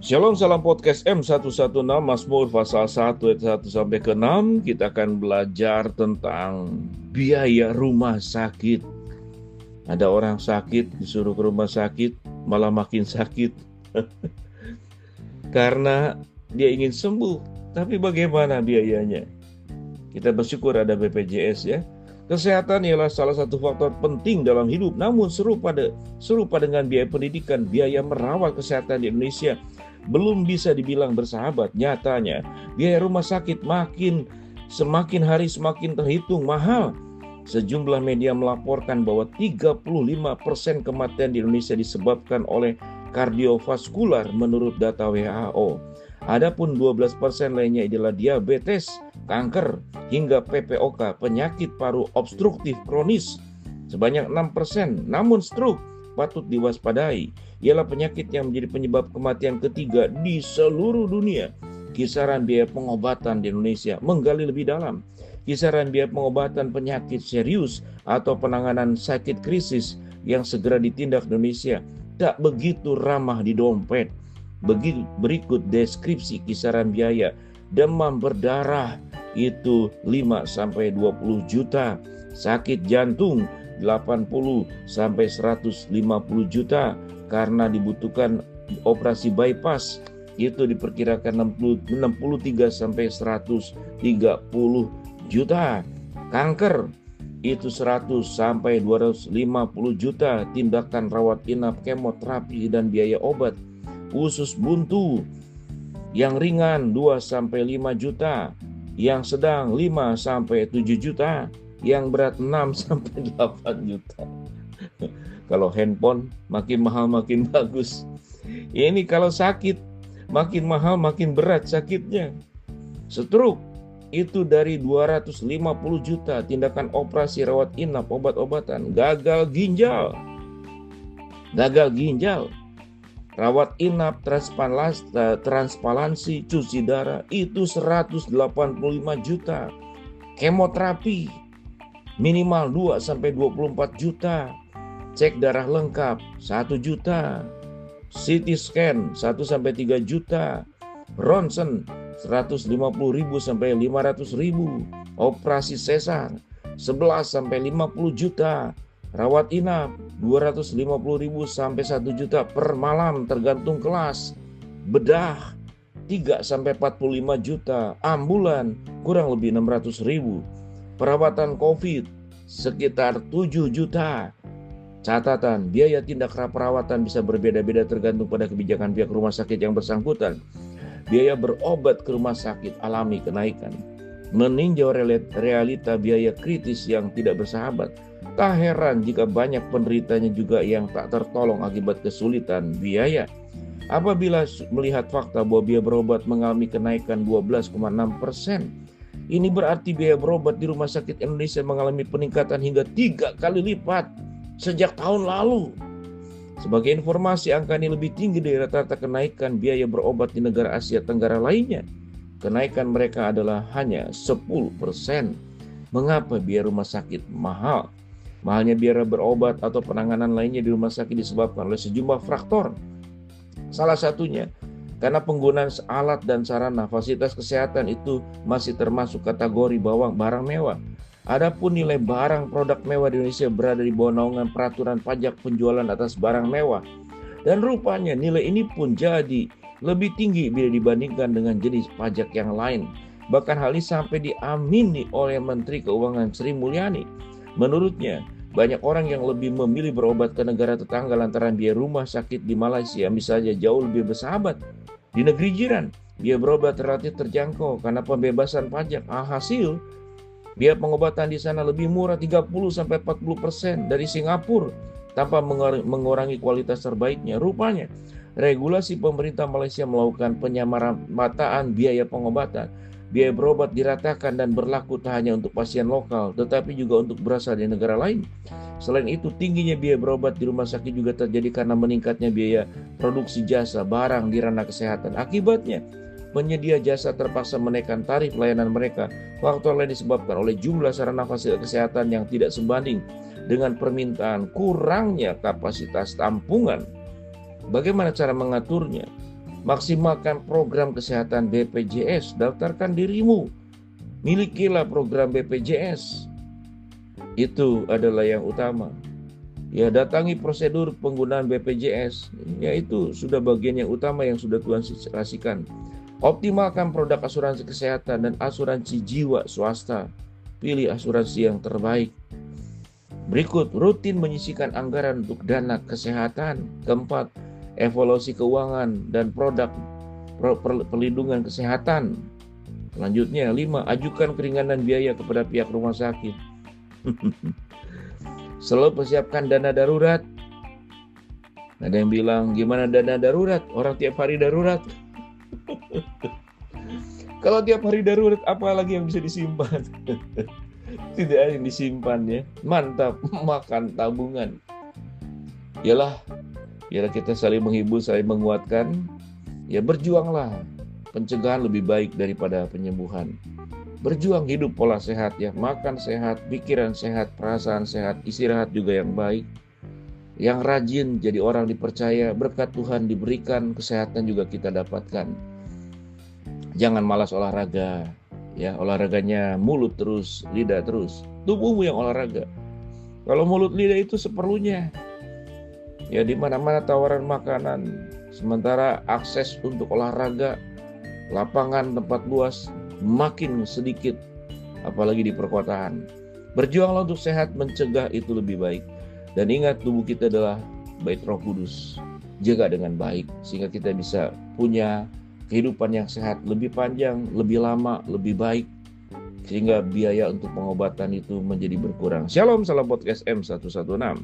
Shalom, salam podcast M116 Mazmur pasal 1 ayat 1 sampai ke 6. Kita akan belajar tentang biaya rumah sakit. Ada orang sakit, disuruh ke rumah sakit, malah makin sakit. Karena dia ingin sembuh, tapi bagaimana biayanya? Kita bersyukur ada BPJS ya. Kesehatan ialah salah satu faktor penting dalam hidup, namun serupa dengan biaya pendidikan, biaya merawat kesehatan di Indonesia belum bisa dibilang bersahabat. Nyatanya, biaya rumah sakit semakin hari semakin terhitung mahal. Sejumlah media melaporkan bahwa 35% kematian di Indonesia disebabkan oleh kardiovaskular menurut data WHO. Adapun 12% lainnya adalah diabetes, kanker, hingga PPOK, penyakit paru obstruktif kronis. Sebanyak 6%, namun stroke patut diwaspadai. Ialah penyakit yang menjadi penyebab kematian ketiga di seluruh dunia. Kisaran biaya pengobatan di Indonesia menggali lebih dalam. Kisaran biaya pengobatan penyakit serius atau penanganan sakit krisis yang segera ditindak di Indonesia tak begitu ramah di dompet. Berikut deskripsi kisaran biaya. Demam berdarah itu 5-20 juta. Sakit jantung 80-150 juta karena dibutuhkan operasi bypass, itu diperkirakan 63-130 juta. Kanker itu 100-250 juta. Tindakan rawat inap, kemoterapi dan biaya obat. Usus buntu yang ringan 2-5 juta, yang sedang 5-7 juta, yang berat 6-8 juta. Kalau handphone makin mahal makin bagus. Ini kalau sakit makin mahal makin berat sakitnya. Stroke itu dari 250 juta. Tindakan operasi, rawat inap, obat-obatan. Gagal ginjal, rawat inap, transplantasi, cuci darah itu 185 juta. Kemoterapi minimal 2-24 juta. Cek darah lengkap 1 juta. CT scan 1-3 juta. Ronsen 150.000 sampai 500.000. Operasi sesar 11-50 juta. Rawat inap 250.000 sampai 1 juta per malam tergantung kelas. Bedah 3-45 juta. Ambulan kurang lebih 600.000. Perawatan COVID sekitar 7 juta. Catatan, biaya tindak perawatan bisa berbeda-beda tergantung pada kebijakan pihak rumah sakit yang bersangkutan. Biaya berobat ke rumah sakit alami kenaikan. Meninjau realita biaya kritis yang tidak bersahabat. Tak heran jika banyak penderitanya juga yang tak tertolong akibat kesulitan biaya. Apabila melihat fakta bahwa biaya berobat mengalami kenaikan 12,6%, ini berarti biaya berobat di rumah sakit Indonesia mengalami peningkatan hingga 3 kali lipat sejak tahun lalu. Sebagai informasi, angka ini lebih tinggi dari rata-rata kenaikan biaya berobat di negara Asia Tenggara lainnya. Kenaikan mereka adalah hanya 10%. Mengapa biaya rumah sakit mahal? Mahalnya biaya berobat atau penanganan lainnya di rumah sakit disebabkan oleh sejumlah faktor. Salah satunya karena penggunaan alat dan sarana fasilitas kesehatan itu masih termasuk kategori barang mewah. Adapun nilai barang produk mewah di Indonesia berada di bawah naungan peraturan pajak penjualan atas barang mewah. Dan rupanya nilai ini pun jadi lebih tinggi bila dibandingkan dengan jenis pajak yang lain. Bahkan hal ini sampai diamini oleh Menteri Keuangan Sri Mulyani. Menurutnya, banyak orang yang lebih memilih berobat ke negara tetangga lantaran biaya rumah sakit di Malaysia misalnya jauh lebih bersahabat. Di negeri jiran, biaya berobat relatif terjangkau karena pembebasan pajak. Alhasil, biaya pengobatan di sana lebih murah 30-40% dari Singapura tanpa mengurangi kualitas terbaiknya. Rupanya, regulasi pemerintah Malaysia melakukan penyamaran biaya pengobatan. Biaya berobat diratakan dan berlaku tak hanya untuk pasien lokal, tetapi juga untuk berasal dari negara lain. Selain itu, tingginya biaya berobat di rumah sakit juga terjadi karena meningkatnya biaya produksi jasa barang di ranah kesehatan. Akibatnya, penyedia jasa terpaksa menaikkan tarif layanan mereka. Faktor lain disebabkan oleh jumlah sarana fasilitas kesehatan yang tidak sebanding dengan permintaan, kurangnya kapasitas tampungan. Bagaimana cara mengaturnya? Maksimalkan program kesehatan BPJS, daftarkan dirimu. Milikilah program BPJS. Itu adalah yang utama. Ya, datangi prosedur penggunaan BPJS, yaitu sudah bagian yang utama yang sudah Tuhan kasihkan. Optimalkan produk asuransi kesehatan dan asuransi jiwa swasta. Pilih asuransi yang terbaik. Berikut, rutin menyisihkan anggaran untuk dana kesehatan. Keempat, evaluasi keuangan dan produk perlindungan kesehatan. Selanjutnya, 5, ajukan keringanan biaya kepada pihak rumah sakit. Selalu persiapkan dana darurat. Ada yang bilang, gimana dana darurat? Orang tiap hari darurat. Kalau tiap hari darurat, apa lagi yang bisa disimpan? Tidak ada yang disimpan ya. Mantap, makan tabungan. Biarlah kita saling menghibur, saling menguatkan. Ya, berjuanglah. Pencegahan lebih baik daripada penyembuhan. Berjuang hidup pola sehat ya, makan sehat, pikiran sehat, perasaan sehat, istirahat juga yang baik. Yang rajin jadi orang dipercaya, berkat Tuhan diberikan, kesehatan juga kita dapatkan. Jangan malas olahraga, ya olahraganya mulut terus, lidah terus. Tubuhmu yang olahraga. Kalau mulut lidah itu seperlunya. Ya di mana-mana tawaran makanan, sementara akses untuk olahraga, lapangan tempat luas makin sedikit, apalagi di perkotaan. Berjuanglah untuk sehat, mencegah itu lebih baik. Dan ingat, tubuh kita adalah bait Roh Kudus. Jaga dengan baik sehingga kita bisa punya kehidupan yang sehat, lebih panjang, lebih lama, lebih baik, sehingga biaya untuk pengobatan itu menjadi berkurang. Shalom, salam podcast M116.